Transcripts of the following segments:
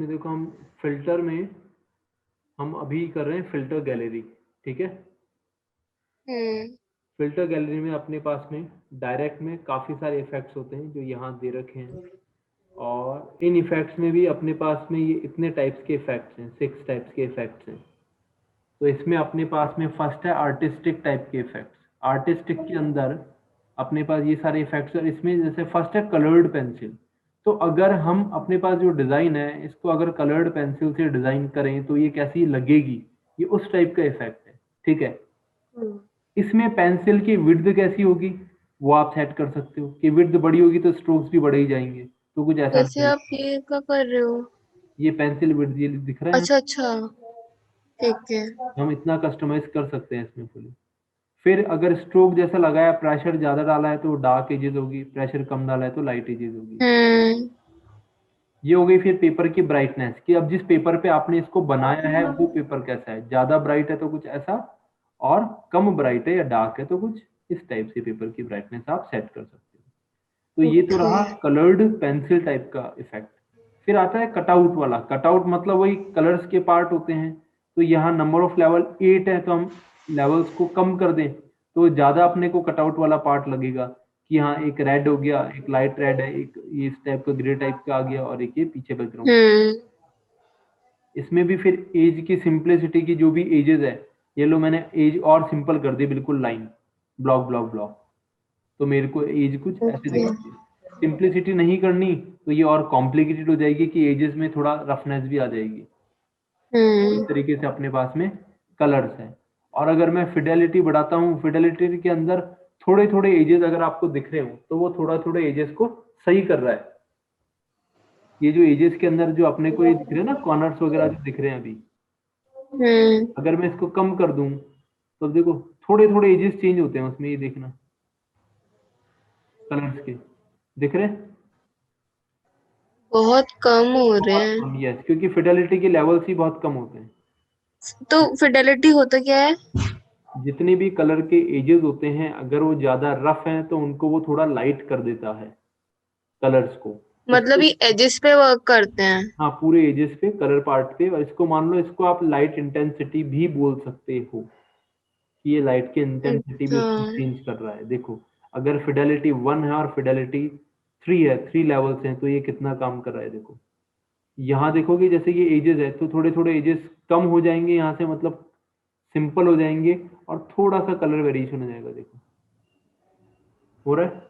इसमें देखो हम फिल्टर में हम अभी कर रहे हैं फिल्टर गैलरी, ठीक है। फिल्टर गैलरी में अपने पास में डायरेक्ट में काफ़ी सारे इफेक्ट्स होते हैं जो यहाँ दे रखे हैं, और इन इफेक्ट्स में भी अपने पास में ये इतने टाइप्स के इफेक्ट्स हैं, 6 टाइप्स के इफेक्ट्स हैं। तो इसमें अपने पास में फर्स्ट है आर्टिस्टिक टाइप के इफेक्ट्स। आर्टिस्टिक के अंदर अपने पास ये सारे इफेक्ट्स, और इसमें जैसे फर्स्ट है कलर्ड पेंसिल। तो अगर हम अपने पास जो डिज़ाइन है इसको अगर कलर्ड पेंसिल से डिज़ाइन करें तो ये कैसी लगेगी, ये उस टाइप का इफेक्ट है, ठीक है। इसमें पेंसिल की विड्थ कैसी होगी वो आप सेट कर सकते हो कि विड्थ बड़ी होगी तो स्ट्रोक्स भी बढ़े ही जाएंगे, तो कुछ ऐसा वैसे आप ये क्या कर रहे हो? ये पेंसिल विड्थ ये दिख रहा है, अच्छा अच्छा, ठीक है। हम इतना कस्टमाइज कर सकते हैं इसमें फुली। फिर अगर स्ट्रोक जैसा लगाया, प्रेशर ज्यादा डाला है तो डार्क एजेस होगी, प्रेशर कम डाला है तो लाइट एजेस होगी। हम्म। ये हो गई फिर पेपर की ब्राइटनेस, कि अब जिस पेपर पे आपने इसको बनाया है वो पेपर कैसा है, ज्यादा ब्राइट है तो कुछ ऐसा, और कम ब्राइट है या डार्क है तो कुछ इस टाइप से पेपर की ब्राइटनेस आप सेट कर सकते हो। तो ये तो ओके। रहा कलर्ड पेंसिल टाइप का इफेक्ट। फिर आता है कटआउट वाला। कटआउट मतलब वही कलर्स के पार्ट होते हैं। तो यहाँ नंबर ऑफ लेवल 8 है तो हम लेवल्स को कम कर दें तो ज्यादा अपने को कटआउट वाला पार्ट लगेगा, कि हाँ एक रेड हो गया, एक लाइट रेड है, एक ये इस टाइप का ग्रे टाइप का आ गया, और एक ये पीछे बैकग्राउंड। हम्म। इसमें भी फिर एज की सिंप्लिसिटी की जो भी एजेस है, ये लो मैंने एज और सिंपल कर दी, बिल्कुल लाइन ब्लॉक ब्लॉक ब्लॉक, तो मेरे को एज कुछ ऐसे ओके। दिखती है। सिंप्लिसिटी नहीं करनी तो ये और कॉम्प्लिकेटेड हो जाएगी कि एजेस में थोड़ा रफनेस भी आ जाएगी। तो इस तरीके से अपने पास में कलर्स हैं। और अगर मैं फिडेलिटी बढ़ाता हूँ, फिडेलिटी के अंदर थोड़े थोड़े एजेस अगर आपको दिख रहे हो तो वो थोड़ा थोड़े एजेस को सही कर रहा है। ये जो एजेस के अंदर जो अपने को ये दिख रहे हैं ना, कॉर्नर्स वगैरह जो दिख रहे हैं अभी, हम्म। अगर मैं इसको कम कर दूं तो देखो थोड़े थोड़े एजेस चेंज होते हैं उसमें, ये देखना कलर्स के दिख रहे हैं बहुत कम हो रहे बहुत हैं। कम। यस, क्योंकि फिडेलिटी के लेवल्स ही बहुत कम होते हैं। तो फिडेलिटी होता क्या है? जितने भी कलर के एजेस होते हैं अगर वो ज्यादा रफ हैं तो उनको वो थोड़ा लाइट कर देता है कलर्स को। मतलब इसको ये एजिस पे वर्क करते हैं? हाँ पूरे एजेस पे कलर पार्ट पे, और इसको मान लो इसको आप लाइट इंटेंसिटी भी बोल सकते हो कि ये लाइट की इंटेंसिटी भी अच्छा। उसमें चेंज कर रहा है। देखो अगर फिडेलिटी 1 है और फिडेलिटी 3 है, 3 लेवल्स हैं, तो ये कितना काम कर रहा है देखो। यहाँ देखोगे जैसे ये एजेस है तो थोड़े थोड़े एजेस कम हो जाएंगे यहाँ से, मतलब सिंपल हो जाएंगे, और थोड़ा सा कलर वेरिएशन हो जाएगा। देखो हो रहा है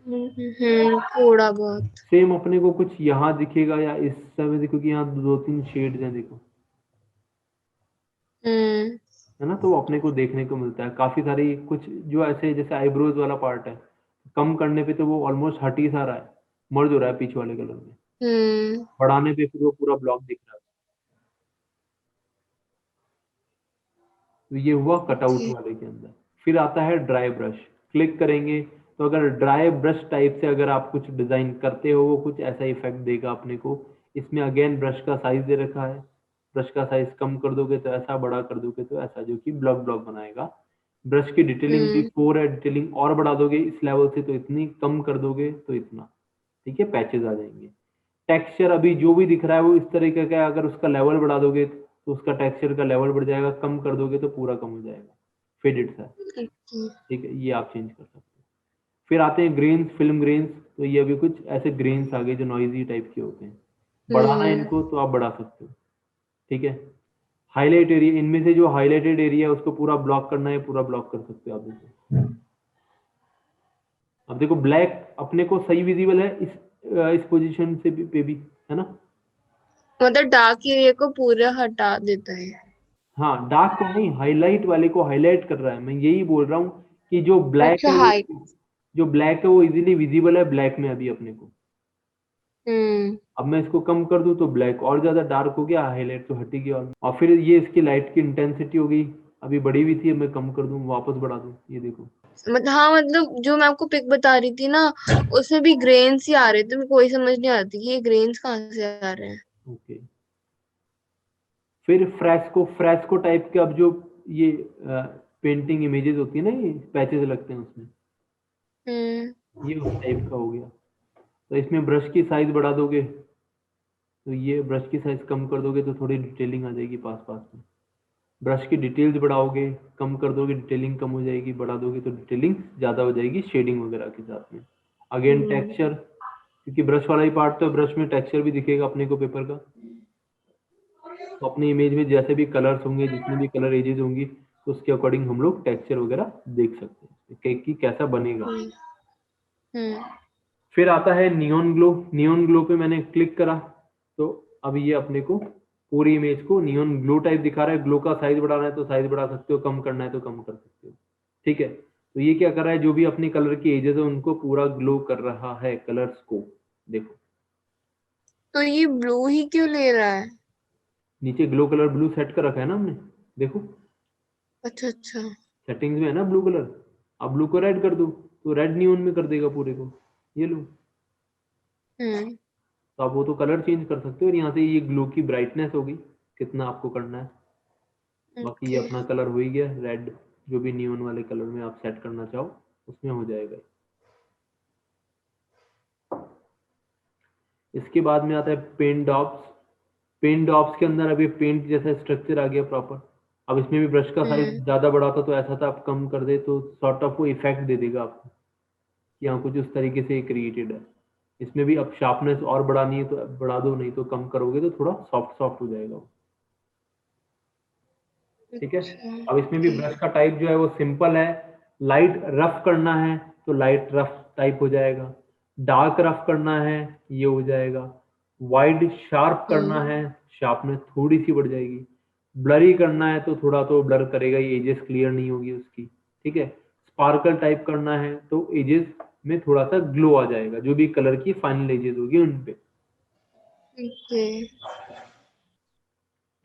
थोड़ा बहुत। सेम। अपने को कुछ यहाँ दिखेगा या इस समय देखो कि यहाँ दो तीन शेड्स हैं देखो, हम्म। है ना। तो वो अपने को देखने को मिलता है काफी सारी कुछ जो ऐसे, जैसे आईब्रोज वाला पार्ट है, कम करने पे तो वो ऑलमोस्ट हट ही सा रहा है, मर्ज हो रहा है पीछे वाले कलर में। हम्म। बढ़ाने पे फिर वो पूरा ब्लॉक दिख रहा है। तो ये हुआ कटआउट ओके। वाले के अंदर। फिर आता है ड्राई ब्रश। क्लिक करेंगे तो अगर ड्राई ब्रश टाइप से अगर आप कुछ डिजाइन करते हो वो कुछ ऐसा इफेक्ट देगा अपने को। इसमें अगेन ब्रश का साइज दे रखा है, ब्रश का साइज कम कर दोगे तो ऐसा, बड़ा कर दोगे तो ऐसा, जो कि ब्लॉक ब्लॉक बनाएगा। ब्रश की डिटेलिंग भी हम्म। 4 है, डिटेलिंग और बढ़ा दोगे इस लेवल से तो इतनी, कम कर दोगे तो इतना, ठीक है, पैचेस आ जाएंगे। टेक्सचर अभी जो भी दिख रहा है वो इस तरीके का है, अगर उसका लेवल बढ़ा दोगे तो उसका टेक्सचर का लेवल बढ़ जाएगा, कम कर दोगे तो पूरा कम हो जाएगा, फेडेड सा, ओके। ठीक है। ये आप चेंज कर सकते हो। फिर आते हैं ग्रेन्स, फिल्म ग्रेन्स। तो ये अभी कुछ ऐसे ग्रेन्स आ गए जो नॉइजी टाइप के होते हैं। बढ़ाना है हम्म। इनको तो आप बढ़ा सकते हो, ठीक है। हाईलाइट एरिया, इनमें से जो हाईलाइटेड एरिया है उसको पूरा ब्लॉक करना है, पूरा ब्लॉक कर सकते हो आप। देखो अब देखो ब्लैक अपने को सही विजिबल है इस पोजीशन से भी, पे भी, है ना। मतलब डार्क एरिया को पूरा हटा देता है? हाँ डार्क को नहीं, हाईलाइट वाले को हाईलाइट कर रहा है, मैं यही बोल रहा हूँ कि जो ब्लैक अच्छा, है वो, हाइट। जो ब्लैक है वो इजीली विजिबल है ब्लैक में अभी अपने को। हम्म। अब मैं इसको कम कर दूं तो ब्लैक और ज्यादा डार्क हो गया, हाईलाइट तो हटेगी। और फिर ये इसकी लाइट की इंटेंसिटी हो गई, अभी बढ़ी हुई थी, अब मैं कम कर दूं वापस बढ़ा दूं, ये देखो। मतलब हाँ, मतलब जो मैं आपको पिक बता रही थी ना, उसमें भी ग्रेन्स ही आ रहे थे। मेरे को कोई समझ नहीं आती कि ये ग्रेन्स कहाँ से आ रहे हैं। ओके। फिर फ्रेस्को, फ्रेस्को टाइप के अब जो ये पेंटिंग इमेजेस होती है ना, ये पैचेस लगते हैं उसमें, हम्म। ये उस टाइप का हो गया। तो इसमें ब्रश की साइज बढ़ा दोगे तो ये ब्रश की साइज कम कर दोगे तो थोड़ी डिटेलिंग आ जाएगी पास पास में। ब्रश की डिटेल्स बढ़ाओगे, कम कर दोगे डिटेलिंग कम हो जाएगी, बढ़ा दोगे तो डिटेलिंग ज़्यादा हो जाएगी शेडिंग वगैरह के साथ में। अगेन टेक्सचर, क्योंकि ब्रश वाला ही पार्ट तो ब्रश में टेक्सचर भी दिखेगा अपने को पेपर का। तो अपनी इमेज में जैसे भी कलर्स होंगे, जितनी भी कलर एजेस होंगी, तो उसके अकॉर्डिंग हम लोग टेक्सचर वगैरह देख सकते हैं केक की कैसा बनेगा। फिर आता है नियॉन ग्लो। नियॉन ग्लो पे मैंने क्लिक करा तो अब ये अपने को पूरी इमेज को नियॉन ग्लो टाइप दिखा रहा है। ग्लो का साइज बढ़ाना है तो साइज बढ़ा सकते हो, कम करना है तो कम कर सकते हो। ठीक है, तो ये क्या कर रहा है, जो भी अपनी कलर की एजेस है उनको पूरा ग्लो कर रहा है कलर्स को। देखो तो ये ब्लू ही क्यों ले रहा है? नीचे ग्लो कलर ब्लू सेट कर रखा है ना हमने, देखो अच्छा अच्छा। सेटिंग्स में है ना ब्लू कलर। अब ब्लू को रेड कर दो तो रेड नियॉन में कर देगा पूरे को। ये लो, हम्म। तो आप वो तो कलर चेंज कर सकते हो। और यहाँ से ये ग्लो की ब्राइटनेस होगी, कितना आपको करना है। बाकी ये ओके। अपना कलर हो ही गया रेड, जो भी नियॉन वाले कलर में आप सेट करना चाहो उसमें हो जाएगा। इसके बाद में आता है पेंट डॉप्स। पेंट डॉप्स के अंदर अभी पेंट जैसा स्ट्रक्चर आ गया प्रॉपर। अब इसमें भी ब्रश का साइज ज्यादा बड़ा था तो ऐसा था, आप कम कर दे तो सॉर्ट ऑफ वो इफेक्ट दे देगा आपको कि हाँ कुछ उस तरीके से क्रिएटेड है। इसमें भी अब शार्पनेस और बढ़ानी है तो बढ़ा दो, नहीं तो कम करोगे तो थोड़ा सॉफ्ट सॉफ्ट हो जाएगा वो। ठीक है, अब इसमें भी ब्रश का टाइप जो है वो सिंपल है। लाइट रफ करना है तो लाइट रफ टाइप हो जाएगा, डार्क रफ करना है ये हो जाएगा, वाइड शार्प करना है शार्पनेस थोड़ी सी बढ़ जाएगी, ब्लरी करना है तो थोड़ा तो ब्लर करेगा, ये एजेस क्लियर नहीं होगी उसकी। ठीक है, स्पार्कल टाइप करना है तो एजेस में थोड़ा सा ग्लो आ जाएगा, जो भी कलर की फाइनल एजेस होगी उन पे। ओके।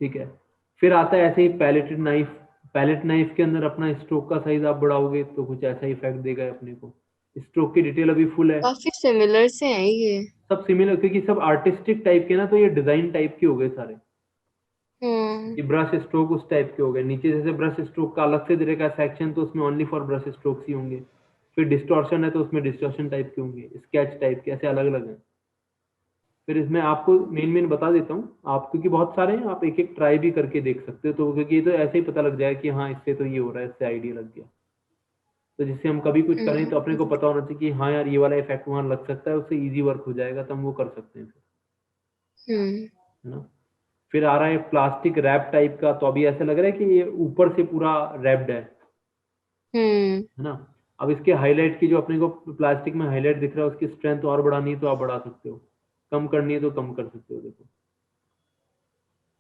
ठीक है, फिर आता है ऐसे ही पैलेटेड नाइफ। पैलेट नाइफ के अंदर अपना स्ट्रोक का साइज आप बढ़ाओगे तो कुछ ऐसा इफेक्ट देगा अपने को। स्ट्रोक की डिटेल अभी फुल है। काफी सिमिलर से हैं ये। सब सिमिलर, क्योंकि सब आर्टिस्टिक टाइप के ना, तो ये डिजाइन टाइप के हो गए सारे। हम्म। ये ब्रश स्ट्रोक उस टाइप के हो गए। नीचे जैसे ब्रश स्ट्रोक का अलग से दे रखा सेक्शन तो उसमें ओनली फॉर ब्रश स्ट्रोक्स ही होंगे। फिर डिस्टॉर्शन है तो उसमें डिस्टॉर्शन टाइप के होंगे, स्केच टाइप के, ऐसे अलग अलग हैं। फिर इसमें आपको मेन मेन बता देता हूँ आप, क्योंकि बहुत सारे हैं, आप एक एक ट्राई भी करके देख सकते हो। तो क्योंकि ये तो ऐसे ही पता लग जाएगा कि हाँ इससे तो ये हो रहा है, इससे आइडिया लग गया। तो जिससे हम कभी कुछ करें तो अपने को पता होना चाहिए कि हाँ यार ये वाला इफेक्ट वहां लग सकता है, उससे इजी वर्क हो जाएगा तो हम वो कर सकते हैं फिर, हम्म। है ना। फिर आ रहा है प्लास्टिक रैप टाइप का। तो अभी ऐसा लग रहा है कि ये ऊपर से पूरा रैप्ड हम्म। है ना। अब इसके हाईलाइट की जो अपने को प्लास्टिक में हाईलाइट दिख रहा है उसकी स्ट्रेंथ और बढ़ानी है तो आप बढ़ा सकते हो, कम करनी है तो कम कर सकते हो। देखो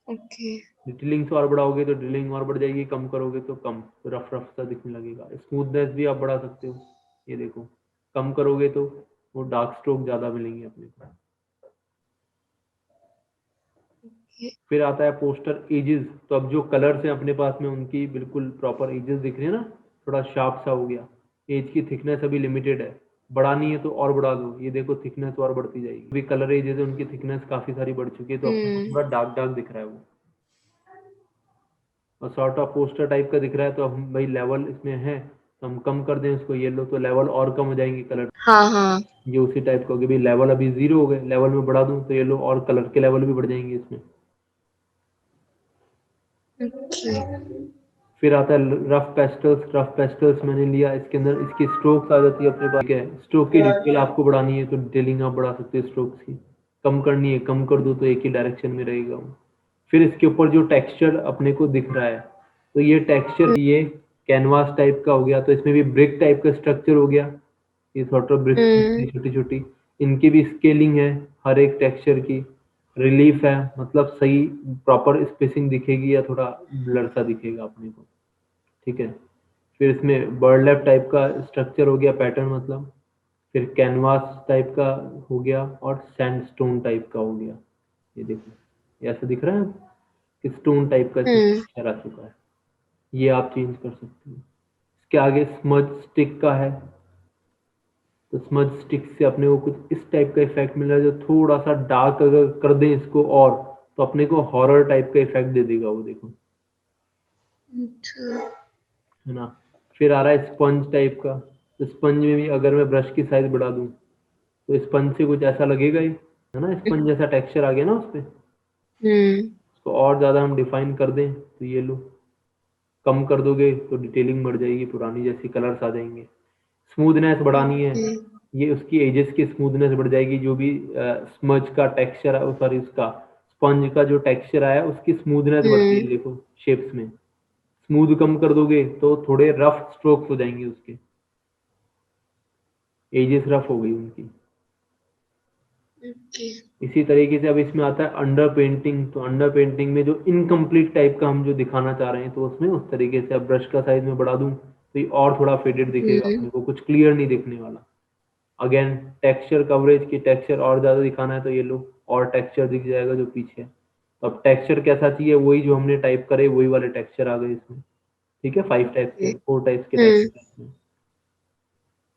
ओके। डिटेलिंग से और बढ़ाओगे तो डिटेलिंग और बढ़ जाएगी, कम करोगे तो कम, तो रफ रफ सा दिखने लगेगा। स्मूथनेस भी आप बढ़ा सकते हो, ये देखो कम करोगे तो वो डार्क स्ट्रोक ज्यादा मिलेंगे अपने को। फिर आता है पोस्टर एजेस। तो अब जो कलर्स हैं अपने पास में उनकी बिल्कुल प्रॉपर एजेस दिख रहे हैं ना, थोड़ा शार्प सा हो गया। एज की थिकनेस अभी लिमिटेड है, बढ़ानी है तो और बढ़ा दो, ये देखो थिकनेस और बढ़ती जाएगी। अभी कलर एजेस है उनकी थिकनेस काफी सारी बढ़ चुकी है तो अपने को थोड़ा डार्क डार्क दिख रहा है वो, और सॉर्ट ऑफ पोस्टर टाइप का दिख रहा है। तो हम भाई लेवल इसमें है तो हम कम कर दें उसको, येलो तो लेवल और कम हो जाएंगे कलर। हाँ हाँ। ये उसी टाइप का होगी, भाई लेवल अभी 0 हो गए, लेवल में बढ़ा दूं तो येलो और कलर के लेवल भी बढ़ जाएंगे इसमें। ओके। फिर आता है रफ पेस्टल्स। रफ पेस्टल्स मैंने लिया, इसके अंदर इसकी स्ट्रोक्स आ जाती है अपने पास। ठीक है, स्ट्रोक की डिटेल आपको बढ़ानी है तो डिटेलिंग आप बढ़ा सकते हो, स्ट्रोक्स की कम करनी है कम कर दो तो एक ही डायरेक्शन में रहेगा वो। फिर इसके ऊपर जो टेक्सचर अपने को दिख रहा है, तो ये टेक्सचर ये कैनवास टाइप का हो गया, तो इसमें भी ब्रिक टाइप का स्ट्रक्चर हो गया। ये सॉर्ट ऑफ ब्रिक्स छोटी छोटी, इनकी भी स्केलिंग है हर एक टेक्सचर की। रिलीफ है, मतलब सही प्रॉपर स्पेसिंग दिखेगी या थोड़ा ब्लर सा दिखेगा अपने को। ठीक है, फिर इसमें बर्डलैप टाइप का स्ट्रक्चर हो गया, पैटर्न मतलब। फिर कैनवास टाइप का हो गया और सैंडस्टोन टाइप का हो गया। ये देखो ये ऐसा दिख रहा है कि स्टोन टाइप का इसमें टेक्सचर आ चुका है। ये आप चेंज कर सकते हो। इसके आगे स्मज स्टिक का है, तो स्मज स्टिक से अपने को कुछ इस टाइप का इफेक्ट मिल रहा है, जो थोड़ा सा डार्क अगर कर दें इसको और तो अपने को हॉरर टाइप का इफेक्ट दे देगा वो, देखो अच्छा। है ना। फिर आ रहा है स्पंज टाइप का। तो स्पंज में भी अगर मैं ब्रश की साइज बढ़ा दूं तो स्पंज से कुछ ऐसा लगेगा ही, है ना, स्पंज जैसा टेक्सचर आ गया ना उस पे। हम्म तो और ज्यादा हम डिफाइन कर दें तो ये लो, कम कर दोगे तो डिटेलिंग बढ़ जाएगी, पुरानी जैसी कलर्स आ जाएंगे। स्मूथनेस बढ़ानी है, ओके ये उसकी एजेस की स्मूथनेस बढ़ जाएगी, जो भी स्मज का टेक्सचर है, सॉरी उसका स्पंज का जो टेक्सचर आया उसकी स्मूथनेस बढ़ती है, हम्म देखो शेप्स में। स्मूथ कम कर दोगे तो थोड़े रफ स्ट्रोक्स हो जाएंगे उसके, एजेस रफ हो गई उनकी। ओके इसी तरीके से अब इसमें आता है अंडर पेंटिंग। तो अंडर पेंटिंग में जो इनकम्प्लीट टाइप का हम जो दिखाना चाह रहे हैं, तो उसमें उस तरीके से अब ब्रश का साइज में बढ़ा दूं तो ये और थोड़ा फेडेड दिखेगा हम्म अपने को, कुछ क्लियर नहीं दिखने वाला। अगेन टेक्सचर कवरेज की, टेक्सचर और ज्यादा दिखाना है तो ये लो और टेक्सचर दिख जाएगा जो पीछे है। तो अब टेक्सचर कैसा चाहिए, वही जो हमने टाइप करे वही वाले टेक्सचर आ गए इसमें। ठीक है, 5 टाइप के, 4 टाइप्स के हम्म टेक्सचर इसमें।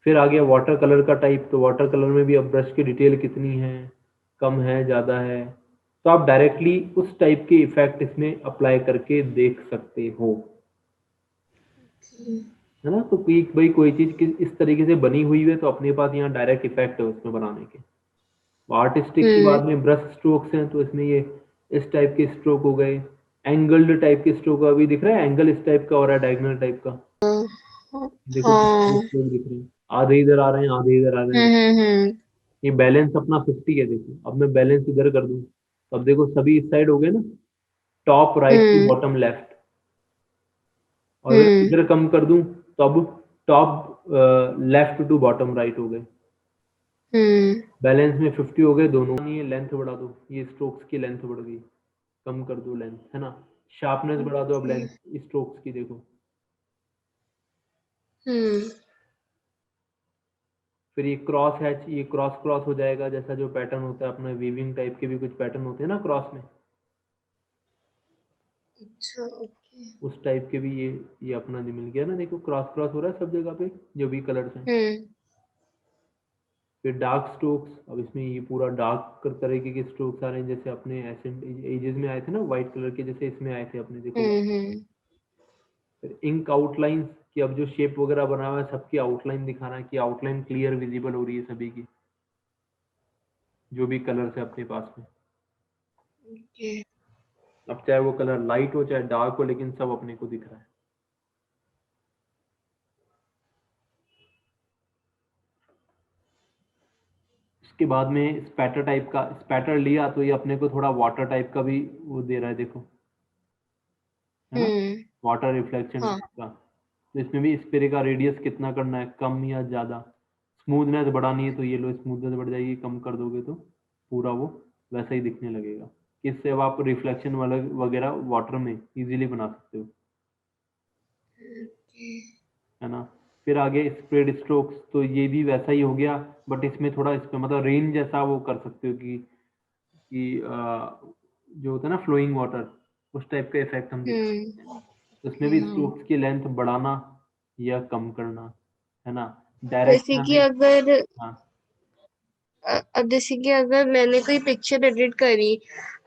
फिर आ गया वाटर कलर का टाइप। तो वाटर कलर में भी अब ब्रश की डिटेल कितनी है, कम है, ज़्यादा है, तो आप डायरेक्टली उस टाइप के इफेक्ट इसमें अप्लाई करके देख सकते हो। है ना, तो भाई कोई चीज़ इस तरीके से बनी हुई है तो अपने पास यहाँ डायरेक्ट इफेक्ट है उसमें बनाने के। आर्टिस्टिक के बाद हम्म में ब्रश स्ट्रोक्स हैं, तो इसमें ये इस टाइप के स्ट्रोक हो गए। एंगल्ड टाइप के स्ट्रोक अभी दिख रहा है, एंगल इस टाइप का हो रहा है, डायगोनल टाइप का। देखो कितने हाँ स्ट्रोक दिख रहे हैं, आधे इधर आ रहे हैं, आधे इधर आ रहे हैं। हम्म ये बैलेंस अपना 50 है, देखो अब मैं बैलेंस इधर कर दूं तो अब देखो सभी इस साइड हो गए ना, top right to hmm bottom left. और अगर हम्म इधर कम कर दूं तो अब top left to bottom right हो गए। हम्म बैलेंस में 50 हो गए दोनों। नहीं है, लेंथ बढ़ा दो, ये स्ट्रोक्स की लेंथ बढ़ गई, कम कर दो लेंथ, है ना। शार्पनेस बढ़ा दो, अब लेंथ स्ट्रोक्स की देखो। हम्म फिर ये क्रॉस है, ये क्रॉस क्रॉस हो जाएगा, जैसा जो पैटर्न होता है अपना वीविंग टाइप के भी कुछ पैटर्न होते हैं ना क्रॉस में, अच्छा ओके उस टाइप के भी ये अपना जो मिल गया ना, देखो क्रॉस क्रॉस हो रहा है सब जगह पे जो भी कलर्स हैं। हम्म फिर डार्क स्ट्रोक्स, अब इसमें ये पूरा डार्क तरीके के स्ट्रोक्स आ रहे हैं, जैसे अपने एसेंट एजेस में आए थे ना व्हाइट कलर के, जैसे इसमें आए थे अपने, देखो white color के। हम्म फिर इंक आउटलाइंस की, अब जो शेप वगैरह बना हुआ है सबकी आउटलाइन दिखाना है कि आउटलाइन क्लियर विजिबल हो रही है सभी की, जो भी कलर्स है अपने पास में। ओके अब चाहे वो कलर लाइट हो चाहे डार्क हो, लेकिन सब अपने को दिख रहा है। उसके बाद में स्पैटर टाइप का, स्पैटर लिया तो ये अपने को थोड़ा वाटर टाइप का भी वो दे रहा है, देखो, है ना, हम्म वाटर रिफ्लेक्शन हाँ टाइप का। तो इसमें भी स्प्रे का रेडियस कितना करना है, कम या ज़्यादा। स्मूथनेस बढ़ानी है तो ये लो स्मूथनेस बढ़ जाएगी, कम कर दोगे तो पूरा वो वैसा ही दिखने लगेगा। इससे अब आप रिफ्लेक्शन वगैरह वाटर में इजीली बना सकते हो, ओके है ना। फिर आगे स्प्रेड स्ट्रोक्स, तो ये भी वैसा ही हो गया, बट इसमें थोड़ा इसमें मतलब रेन जैसा वो कर सकते हो कि जो होता है ना फ्लोइंग वाटर, उस टाइप का इफेक्ट हम दिखा सकते हैं। तो उसमें भी हाँ स्ट्रोक्स की लेंथ बढ़ाना या कम करना, है ना। डायरेक्शन जैसे कि हमें, अगर हाँ अब जैसे कि अगर मैंने कोई पिक्चर एडिट करी,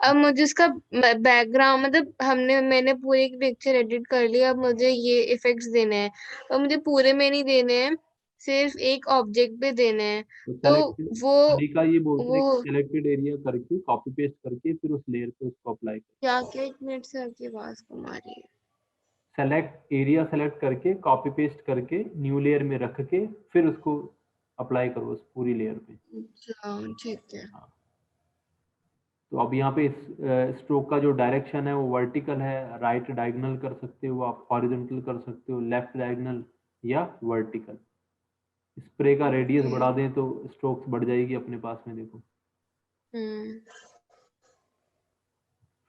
अब मुझे उसका बैकग्राउंड मतलब मैंने पूरी एक पिक्चर एडिट कर ली, अब मुझे ये इफेक्ट्स देने हैं, और मुझे पूरे में नहीं देने हैं, सिर्फ एक ऑब्जेक्ट पे देने हैं, तो तो सेलेक्ट वो तरीका ये बोलते वो हैं कि सिलेक्टेड एरिया करके कॉपी पेस्ट करके फिर उस लेयर पे उसको अप्लाई करो। क्या क्या 1 मिनट से आपकी आवाज कम आ रही है। सेलेक्ट एरिया सेलेक्ट करके कॉपी पेस्ट करके न्यू लेयर में रख के फिर उसको अप्लाई करो उस पूरी लेयर पे। अच्छा ठीक है। हाँ, तो अब यहाँ पे स्ट्रोक का जो डायरेक्शन है वो वर्टिकल है, राइट डायगोनल कर सकते हो आप, हॉरिजॉन्टल कर सकते हो, लेफ्ट डायगोनल या वर्टिकल। स्प्रे का रेडियस ओके बढ़ा दें तो स्ट्रोक्स बढ़ जाएगी अपने पास में, देखो। हम्म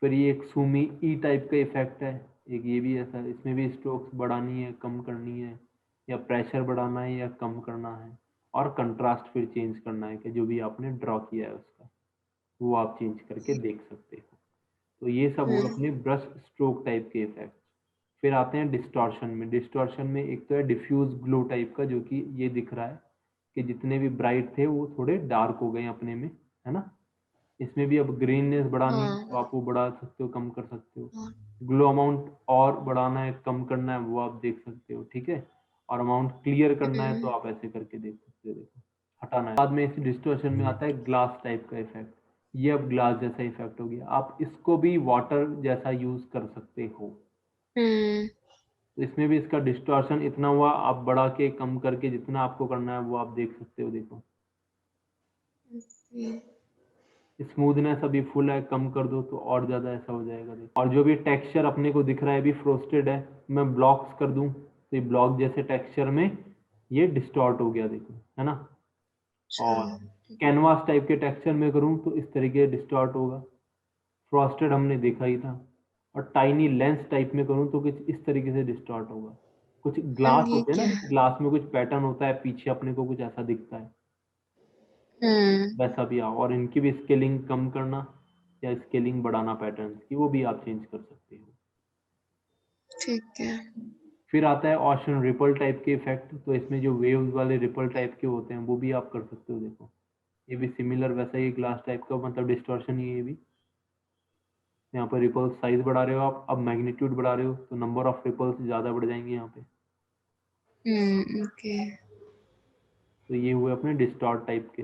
फिर ये एक सूमी ई टाइप का इफेक्ट है, एक ये भी ऐसा है, इसमें भी स्ट्रोक्स बढ़ानी है कम करनी है, या प्रेशर बढ़ाना है या कम करना है, और कंट्रास्ट फिर चेंज करना है कि जो भी आपने ड्रॉ किया है उसका वो आप चेंज करके देख सकते हो। तो ये सब हुआ हम्म अपने ब्रश स्ट्रोक टाइप के इफेक्ट। फिर आते हैं डिस्टॉर्शन में। डिस्टॉर्शन में एक तो है डिफ्यूज ग्लो टाइप का, जो कि ये दिख रहा है कि जितने भी ब्राइट थे वो थोड़े डार्क हो गए अपने में, है ना। इसमें भी अब ग्रीननेस बढ़ानी है तो हाँ आप वो बढ़ा सकते हो, कम कर सकते हो। हाँ ग्लो अमाउंट और बढ़ाना है कम करना है वो आप देख सकते हो, ठीक है। और अमाउंट क्लियर करना है तो हम्म आप ऐसे करके देख सकते हो, देखो। हटाना है बाद में। इस डिस्टॉर्शन में आता है ग्लास टाइप का इफेक्ट। ये अब ग्लास जैसा इफेक्ट हो गया। आप इसको भी वाटर जैसा यूज कर सकते हो। तो इसमें भी इसका डिस्टॉर्शन इतना हुआ, आप बढ़ा के कम करके जितना आपको करना है वो आप देख सकते हो। देखो स्मूथनेस अभी फुल है, कम कर दो तो और ज्यादा ऐसा हो जाएगा। देखो और जो भी टेक्सचर अपने को दिख रहा है अभी फ्रोस्टेड है, मैं ब्लॉक्स कर दूं तो ये ब्लॉक जैसे टेक्सचर में ये डिस्टॉर्ट हो गया, देखो है ना। और कैनवास टाइप के टेक्सचर में करूं तो इस तरीके डिस्टॉर्ट होगा, फ्रॉस्टेड हमने देखा ही था। और टाइनी लेंस टाइप में करूं तो कुछ इस तरीके से डिस्टॉर्ट होगा। कुछ ग्लास ये होते हैं क्या? ना, ग्लास में कुछ पैटर्न होता है पीछे अपने को कुछ ऐसा दिखता है, वैसा भी आओ। और इनकी भी स्केलिंग कम करना या स्केलिंग बढ़ाना पैटर्न की, वो भी आप चेंज कर सकते हो। ठीक है। फिर आता है ओशन रिपल टाइप के इफेक्ट। तो इसमें जो वेव्स वाले रिपल टाइप के होते हैं वो भी आप कर सकते हो। देखो ये भी सिमिलर वैसा ही ग्लास टाइप का, मतलब डिस्टॉर्शन ही है ये भी। यहाँ पर रिपल्स साइज बढ़ा रहे हो आप, अब मैग्नीट्यूड बढ़ा रहे हो तो नंबर ऑफ रिपल्स ज़्यादा बढ़ जाएंगे यहाँ पे। ओके। तो ये हुए अपने डिस्टॉर्ट टाइप के।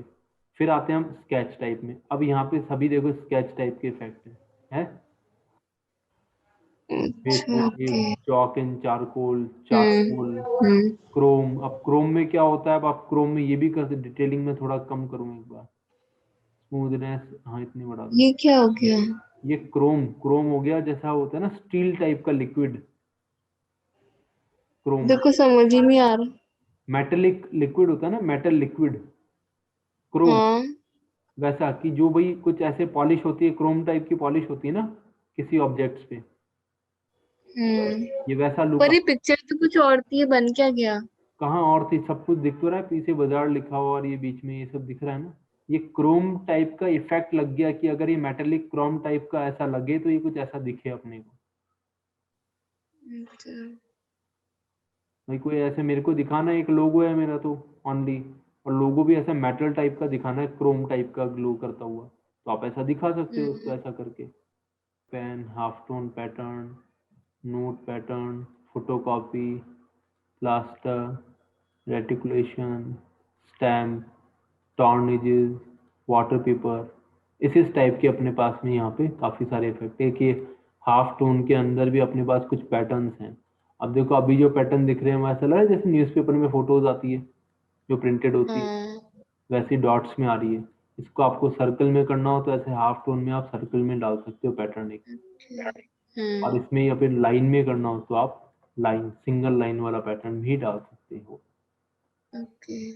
फिर आते हैं हम स्केच टाइप में। अब यहाँ पे सभी देखो स्केच टाइप के इफेक्ट है। अच्छा, basic okay. Chalk and charcoal, hmm. Charcoal, hmm. Chrome. अब क्रोम में क्या होता है, अब आप क्रोम में ये भी कर, डिटेलिंग में थोड़ा कम करूँ एक बार, स्मूथनेस हाँ इतनी बढ़ा दूँ। ये क्या हो गया? ये क्रोम, क्रोम हो गया जैसा होता है ना स्टील टाइप का लिक्विड, क्रोम। देखो समझ ही नहीं आ रहा। मेटेलिक लिक्विड होता है ना, मेटल लिक्विड, क्रोम। हाँ। वैसा कि जो भाई कुछ ऐसे पॉलिश होती है, क्रोम टाइप की पॉलिश होती है ना किसी ऑब्जेक्ट्स पे, हम्म। ये वैसा लुक। पर ये पिक्चर तो कुछ और थी, ये बन क्या गया? कहाँ और थी, सब कुछ दिख तो रहा है पीछे बाजार लिखा हुआ और ये बीच में ये सब दिख रहा है ना। ये क्रोम टाइप का इफेक्ट लग गया कि अगर ये मेटेलिक क्रोम टाइप का ऐसा लगे तो ये कुछ ऐसा दिखे अपने को। अच्छा। भाई कोई ऐसे मेरे को दिखाना है, एक लोगो है मेरा तो ऑनली, और लोगो भी ऐसा मेटल टाइप का दिखाना है, क्रोम टाइप का ग्लो करता हुआ, तो आप ऐसा दिखा सकते हो उसको ऐसा करके। Pen, half tone pattern, note pattern, photocopy, plaster, reticulation, stamp, torn edges, water paper, इस टाइप के अपने पास में यहाँ पे काफ़ी सारे इफेक्ट है कि हाफ टोन के अंदर भी अपने पास कुछ पैटर्न्स हैं। अब देखो अभी जो पैटर्न दिख रहे हैं वैसा लग रहा है जैसे न्यूज़पेपर में फोटोज आती है जो प्रिंटेड होती है, हाँ। वैसी डॉट्स में आ रही है। इसको आपको सर्कल में करना हो तो ऐसे हाफ टोन में आप सर्कल में डाल सकते हो पैटर्न एक। और हम्म। इसमें या फिर लाइन में करना हो तो आप लाइन, सिंगल लाइन वाला पैटर्न भी डाल सकते हो। ओके।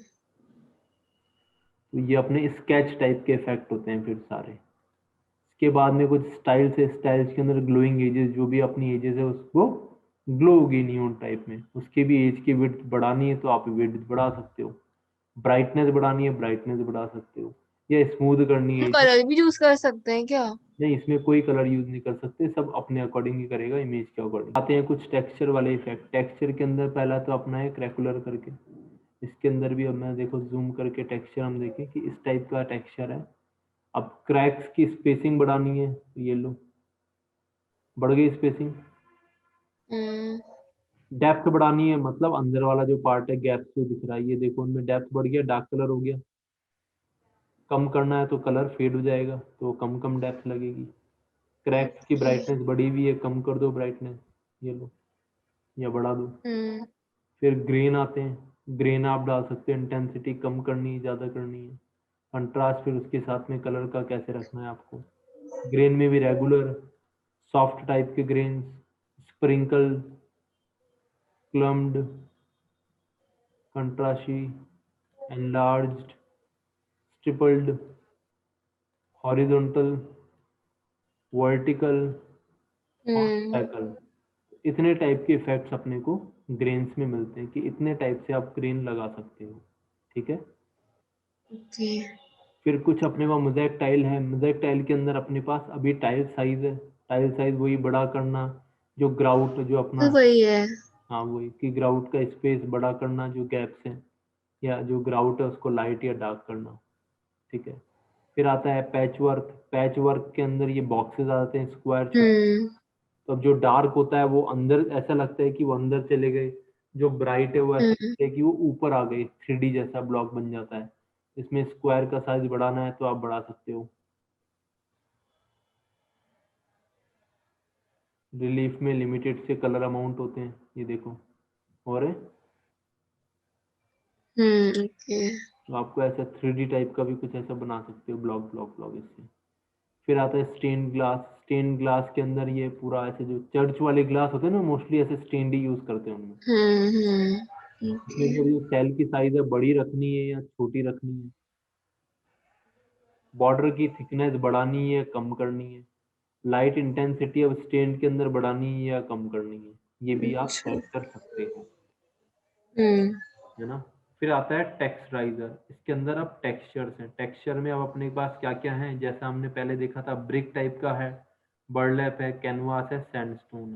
तो ये अपने स्केच टाइप के इफेक्ट होते हैं फिर सारे। इसके बाद में कुछ स्टाइल्स है, स्टाइल्स के अंदर ग्लोइंग एजेस, जो भी अपनी एजेस है उसको ग्लो होगी नियॉन टाइप में, उसके भी एज की विड्थ बढ़ानी है तो आप विड्थ बढ़ा सकते हो, ब्राइटनेस बढ़ानी है ब्राइटनेस बढ़ा सकते हो, या स्मूथ करनी है। कलर भी यूज कर सकते हैं क्या? नहीं इसमें कोई कलर यूज नहीं कर सकते, सब अपने अकॉर्डिंग ही करेगा, इमेज के अकॉर्डिंग। आते हैं कुछ टेक्सचर वाले इफेक्ट। टेक्सचर के अंदर पहला तो अपना है क्रैकुलर करके, इसके अंदर भी अब मैं देखो जूम करके टेक्सचर हम देखें कि इस टाइप का टेक्सचर है। अब क्रैक्स की स्पेसिंग बढ़ानी है तो ये लो, बढ़ गई स्पेसिंग। हम्म। डेप्थ बढ़ानी है, मतलब अंदर वाला जो पार्ट है गैप जो दिख रहा है ये देखो उनमें डेप्थ बढ़ गया, डार्क कलर हो गया। कम करना है तो कलर फेड हो जाएगा तो कम कम डेप्थ लगेगी। क्रैक्स की ब्राइटनेस बढ़ी हुई है, कम कर दो ब्राइटनेस, ये लो, या बढ़ा दो। हम्म। फिर ग्रेन आते हैं, ग्रेन आप डाल सकते हैं, इंटेंसिटी कम करनी है ज़्यादा करनी है। कंट्रास्ट फिर उसके साथ में कलर का कैसे रखना है आपको। ग्रेन में भी रेगुलर, सॉफ्ट टाइप के grain, sprinkle, clumped, contrasty, enlarged, stippled, horizontal, vertical और हम्म। स्पैकल। इतने टाइप के इफेक्ट्स अपने को ग्रेन्स में मिलते हैं कि इतने टाइप से आप ग्रेन लगा सकते हो। ठीक है। ओके। फिर कुछ अपने पास मोज़ेक टाइल है। मोज़ेक टाइल के अंदर अपने पास अभी टाइल साइज है, टाइल साइज वही बड़ा करना, जो ग्राउट जो अपना, तो वही है। हाँ वही कि ग्राउट का स्पेस बड़ा करना, जो गैप्स हैं या जो ग्राउट है उसको लाइट या डार्क करना। ठीक है। फिर आता है पैच वर्क। पैच वर्क के अंदर ये बॉक्सेस आते हैं स्क्वायर छोटे, हम्म। तो अब जो डार्क होता है वो अंदर ऐसा लगता है कि वो अंदर चले गए, जो ब्राइट है वो ऐसा हम्म। लगता है कि वो ऊपर आ गए, 3D जैसा ब्लॉक बन जाता है। इसमें स्क्वायर का साइज बढ़ाना है तो आप बढ़ा सकते हो। रिलीफ में लिमिटेड से कलर अमाउंट होते हैं, ये देखो। और ओके। तो आपको ऐसा 3D टाइप का भी कुछ ऐसा बना सकते हो, ब्लॉक ब्लॉक ब्लॉक इससे। फिर आता है स्टेन ग्लास। स्टेन ग्लास के अंदर ये पूरा ऐसे जो चर्च वाले ग्लास होते हैं ना, मोस्टली ऐसे स्टेन ही यूज करते हैं उनमें। ओके। इसमें जो ये सेल की साइज है, बड़ी रखनी है या छोटी रखनी है, बॉर्डर की थिकनेस बढ़ानी है कम करनी है, लाइट इंटेंसिटी अब स्टेन के अंदर बढ़ानी है या कम करनी है, ये भी आप अच्छा। सेट कर सकते हो, हम्म है ना। फिर आता है टेक्सचराइजर। इसके अंदर अब टेक्सचर्स हैं। टेक्सचर में अब अपने पास क्या क्या है, जैसा हमने पहले देखा था, ब्रिक टाइप का है, बर्लैप है, कैनवास है, सैंडस्टोन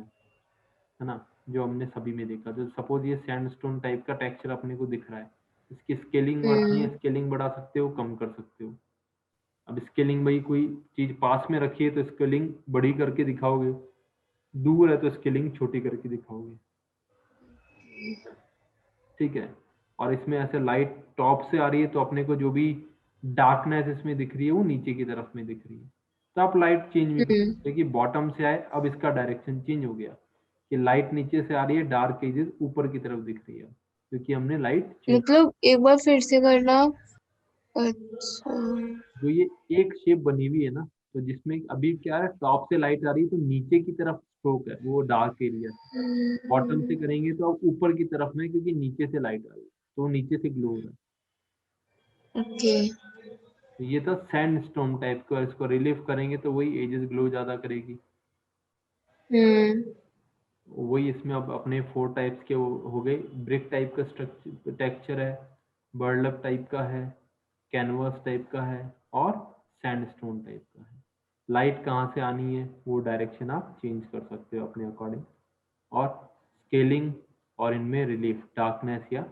है ना, जो हमने सभी में देखा। तो सपोज ये सैंडस्टोन टाइप का टेक्सचर अपने को दिख रहा है, इसकी स्केलिंग बढ़ानी है, हम्म स्केलिंग बढ़ा सकते हो, कम कर सकते हो। अब स्केलिंग, भाई कोई चीज पास में रखी है तो स्केलिंग बड़ी करके दिखाओगे, दूर है तो स्केलिंग छोटी करके दिखाओगे, ठीक है। और इसमें ऐसे लाइट टॉप से आ रही है तो अपने को जो भी डार्कनेस इसमें दिख रही है वो नीचे की तरफ में दिख रही है, तो आप लाइट चेंज भी कर हम्म सकते हैं कि बॉटम से आए, अब इसका डायरेक्शन चेंज हो गया कि लाइट नीचे से आ रही है, डार्क एजेस ऊपर की तरफ दिख रही है, क्योंकि हमने लाइट चेंज। मतलब एक बार फिर से करना। अच्छा। जो ये एक शेप बनी हुई है ना, तो जिसमें अभी क्या है, टॉप से लाइट आ रही है तो नीचे की तरफ स्ट्रोक है, वो डार्क एरिया। बॉटम से करेंगे तो अब ऊपर की तरफ में, क्योंकि नीचे से लाइट आ रही है तो नीचे से ग्लो हो रहा है। ओके। तो ये था सैंड स्टोन टाइप का, इसको रिलीफ करेंगे तो वही एजेस ग्लो ज्यादा करेगी। हम्म वही इसमें अब अपने 4 टाइप्स के हो गए। ब्रिक टाइप का स्ट्रक्चर टेक्सचर है, बर्लप टाइप का है, कैनवस टाइप का है, और सैंडस्टोन टाइप का है। लाइट कहाँ से आनी है वो डायरेक्शन आप चेंज कर सकते हो अपने अकॉर्डिंग, और स्केलिंग और इनमें रिलीफ, डार्कनेस या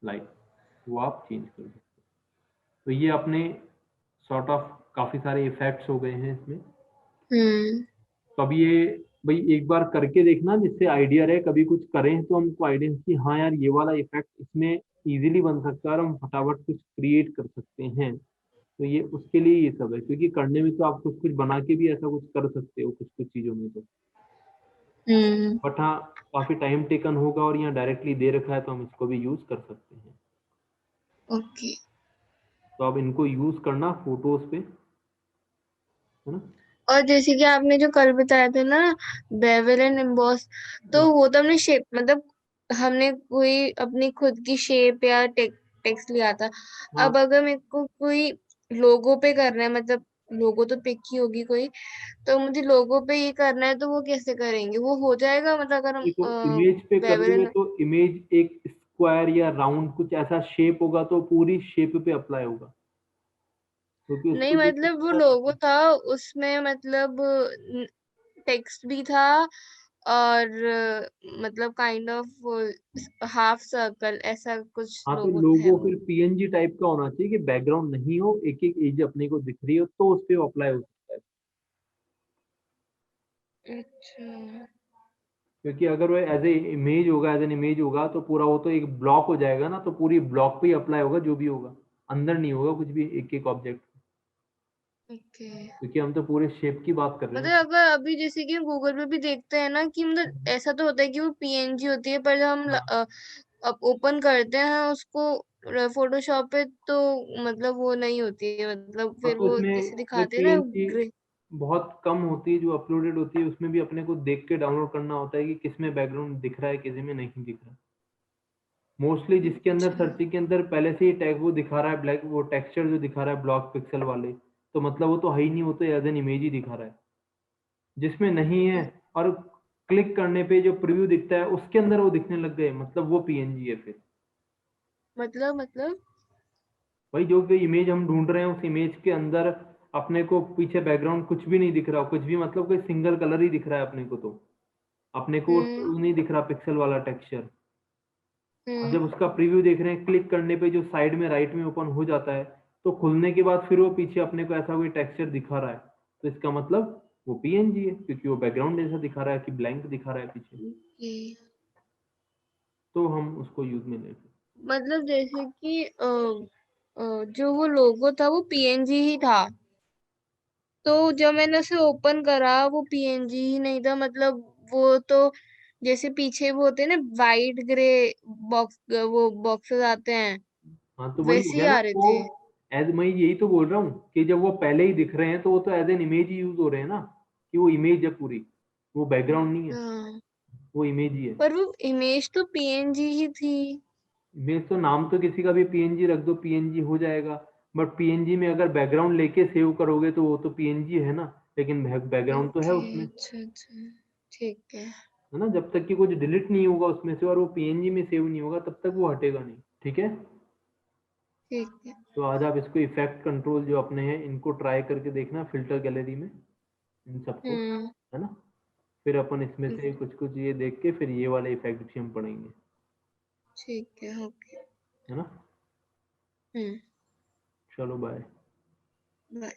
लाइट, वो आप चेंज कर सकते हो। तो ये अपने सॉर्ट ऑफ काफी सारे इफेक्ट्स हो गए हैं इसमें। हम्म तो अब ये भाई एक बार करके देखना, जिससे आइडिया रहे, कभी कुछ करें तो हमको आइडिया कि हाँ यार ये वाला इफेक्ट इसमें इजीली बन सकता है और हम फटाफट कुछ क्रिएट कर सकते हैं। तो ये उसके लिए ये सब है, क्योंकि करने में तो आप कुछ कुछ बना के भी ऐसा कुछ कर सकते हो कुछ कुछ चीजों में तो, हम्म बट हाँ काफी टाइम टेकन होगा, और यहाँ डायरेक्टली दे रखा है तो हम इसको भी यूज कर सकते हैं। ओके। तो आप इनको यूज करना फोटोज पे, है ना। और जैसे कि आपने जो कल बताया था ना, बेवल एंड एम्बॉस, तो वो तो हमने शेप मतलब हमने कोई अपनी खुद की शेप या टेक्स्ट लिया था। हाँ अब अगर मेरे को कोई लोगो पे करना है, मतलब लोगो तो पिक ही होगी कोई, तो मुझे लोगो पे ये करना है तो वो कैसे करेंगे, वो हो जाएगा मतलब अगर हम देखो, इमेज पे बेवल करोगे एंड। तो इमेज एक स्क्वायर या राउंड कुछ ऐसा शेप होगा तो पूरी शेप पे अप्लाई होगा, क्योंकि नहीं उसको जो मतलब वो लोगो था, उसमें मतलब टेक्स्ट भी था, और मतलब काइंड ऑफ हाफ सर्कल ऐसा कुछ हाँ, तो लोगो है लोगो वो। फिर पीएनजी टाइप का होना चाहिए कि बैकग्राउंड नहीं हो, एक एक एज अपने को दिख रही हो तो उस पे अप्लाई हो सकता है। अच्छा। क्योंकि अगर वो एज ए इमेज होगा, एज एन इमेज होगा तो पूरा वो तो एक ब्लॉक हो जाएगा ना, तो पूरी ब्लॉक पे ही अप्लाई होगा जो भी होगा, अंदर नहीं होगा कुछ भी एक एक ऑब्जेक्ट, ओके। क्योंकि हम तो पूरे शेप की बात कर रहे हैं मतलब अगर अभी जैसे कि गूगल पे भी देखते हैं ना कि मतलब ऐसा तो होता है कि वो पीएनजी होती है, पर जब हम ना। अब ओपन करते हैं उसको फोटोशॉप पे, तो मतलब वो नहीं होती है, मतलब हाँ, फिर तो वो इसमें जैसे दिखाते हैं ना पीएनजी ग्रे। बहुत कम होती है जो अपलोडेड होती है, उसमें भी अपने को देख के डाउनलोड करना होता है कि किस में बैकग्राउंड दिख रहा है, किसी में नहीं दिख रहा। मोस्टली जिसके अंदर अच्छा। सर्चिंग के अंदर पहले से ही टैग वो दिखा रहा है ब्लैक, वो टेक्सचर जो दिखा रहा है ब्लॉक पिक्सल वाले, तो मतलब वो तो है ही नहीं, वो तो एज एन इमेज ही दिखा रहा है। जिसमें नहीं है और क्लिक करने पे जो प्रीव्यू दिखता है उसके अंदर वो दिखने लग गए, मतलब वो पीएनजी है फिर। मतलब। भाई जो भी इमेज हम ढूंढ रहे हैं उस इमेज के अंदर अपने को पीछे बैकग्राउंड कुछ भी नहीं दिख रहा, कुछ भी मतलब कोई सिंगल कलर ही दिख रहा है अपने को, तो अपने को हम्म वो नहीं दिख रहा पिक्सल वाला टेक्सचर। और हम्म जब उसका प्रीव्यू देख रहे हैं, क्लिक करने पे जो साइड में राइट में ओपन हो जाता है, तो खुलने के बाद फिर वो पीछे अपने को ऐसा कोई टेक्सचर दिखा रहा है, तो इसका मतलब वो पीएनजी है, क्योंकि वो बैकग्राउंड ऐसा दिखा रहा है कि ब्लैंक दिखा रहा है पीछे, ये तो हम उसको यूज में लेते हैं। मतलब जैसे कि जो वो लोगो था वो पीएनजी ही था, तो जब मैंने उसे ओपन करा वो पीएनजी ही नहीं था, मतलब वो तो जैसे पीछे वो होते हैं ना वाइट ग्रे बॉक्स, वो बॉक्सेस आते हैं, हाँ तो वही हो वैसे ही गया ना आ रहे वो, थे। एज मैं यही तो बोल रहा हूँ कि जब वो पहले ही दिख रहे हैं तो वो तो एज एन इमेज ही यूज हो रहे हैं ना, कि वो इमेज है पूरी, वो बैकग्राउंड नहीं है, हाँ, वो इमेज ही है। पर वो इमेज तो पीएनजी ही थी। इमेज तो नाम तो किसी का भी पीएनजी रख दो, पीएनजी हो जाएगा। बट पीएनजी में अगर बैकग्राउंड लेके सेव करोगे तो वो तो पीएनजी है ना, लेकिन बैकग्राउंड तो है ओके, उसमें, अच्छा अच्छा, ठीक है। है ना। जब तक कि कुछ डिलीट नहीं होगा उसमें से और वो पीएनजी में सेव नहीं होगा तब तक वो हटेगा नहीं, ठीक है। ठीक है। तो आज आप इसको इफेक्ट कंट्रोल जो अपने हैं इनको ट्राई करके देखना फिल्टर गैलरी में, इन सबको, हम्म। है ना। फिर अपन इसमें से कुछ कुछ ये देख के फिर ये वाले इफेक्ट भी हम पढ़ेंगे, ठीक है, ओके। है ना। हम्म। चलो बाय। बाय।